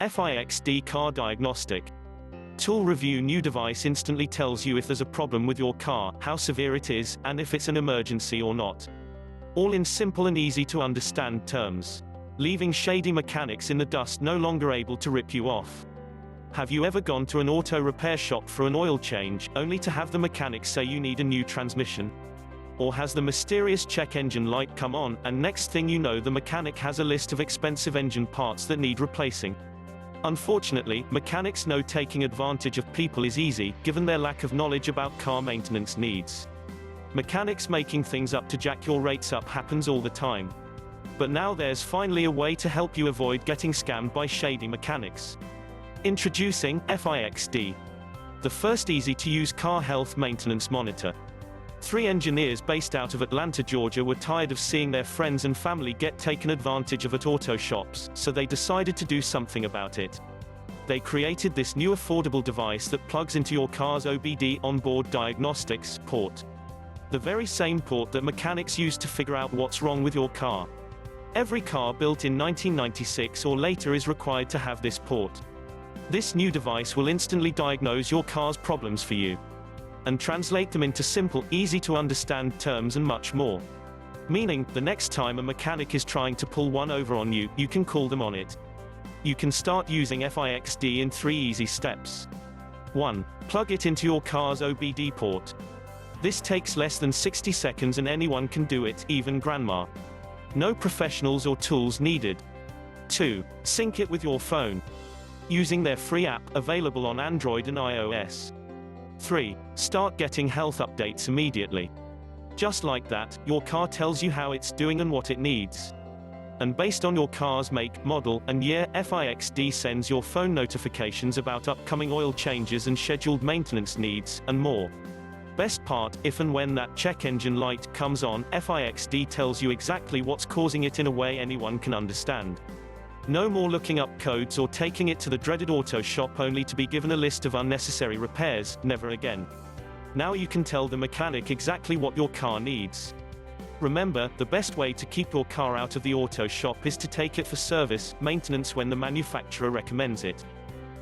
FIXD Car Diagnostic. Tool review. New device instantly tells you if there's a problem with your car, how severe it is, and if it's an emergency or not. All in simple and easy to understand terms. Leaving shady mechanics in the dust, no longer able to rip you off. Have you ever gone to an auto repair shop for an oil change, only to have the mechanic say you need a new transmission? Or has the mysterious check engine light come on, and next thing you know the mechanic has a list of expensive engine parts that need replacing? Unfortunately, mechanics know taking advantage of people is easy, given their lack of knowledge about car maintenance needs. Mechanics making things up to jack your rates up happens all the time. But now there's finally a way to help you avoid getting scammed by shady mechanics. Introducing FIXD, the first easy-to-use car health maintenance monitor. 3 engineers based out of Atlanta, Georgia were tired of seeing their friends and family get taken advantage of at auto shops, so they decided to do something about it. They created this new affordable device that plugs into your car's OBD onboard diagnostics port. The very same port that mechanics use to figure out what's wrong with your car. Every car built in 1996 or later is required to have this port. This new device will instantly diagnose your car's problems for you and translate them into simple, easy-to-understand terms and much more. Meaning, the next time a mechanic is trying to pull one over on you, you can call them on it. You can start using FIXD in 3 easy steps. 1. Plug it into your car's OBD port. This takes less than 60 seconds and anyone can do it, even grandma. No professionals or tools needed. 2. Sync it with your phone, using their free app, available on Android and iOS. 3. Start getting health updates immediately. Just like that, your car tells you how it's doing and what it needs. And based on your car's make, model, and year, FIXD sends your phone notifications about upcoming oil changes and scheduled maintenance needs, and more. Best part, if and when that check engine light comes on, FIXD tells you exactly what's causing it in a way anyone can understand. No more looking up codes or taking it to the dreaded auto shop only to be given a list of unnecessary repairs, never again. Now you can tell the mechanic exactly what your car needs. Remember, the best way to keep your car out of the auto shop is to take it for service, maintenance when the manufacturer recommends it.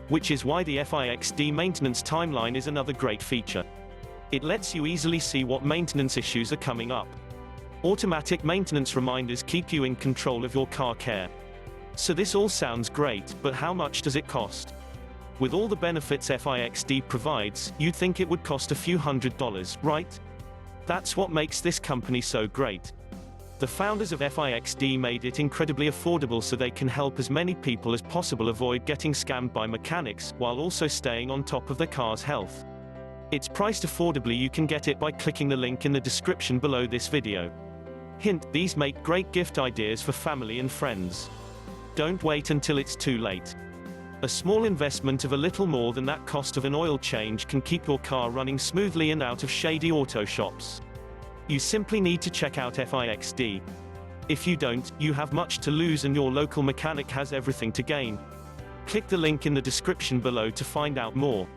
Which is why the FIXD maintenance timeline is another great feature. It lets you easily see what maintenance issues are coming up. Automatic maintenance reminders keep you in control of your car care. So this all sounds great, but how much does it cost? With all the benefits FIXD provides, you'd think it would cost a few $100s, right? That's what makes this company so great. The founders of FIXD made it incredibly affordable so they can help as many people as possible avoid getting scammed by mechanics, while also staying on top of their car's health. It's priced affordably. You can get it by clicking the link in the description below this video. Hint, these make great gift ideas for family and friends. Don't wait until it's too late. A small investment of a little more than that cost of an oil change can keep your car running smoothly and out of shady auto shops. You simply need to check out FIXD. If you don't, you have much to lose and your local mechanic has everything to gain. Click the link in the description below to find out more.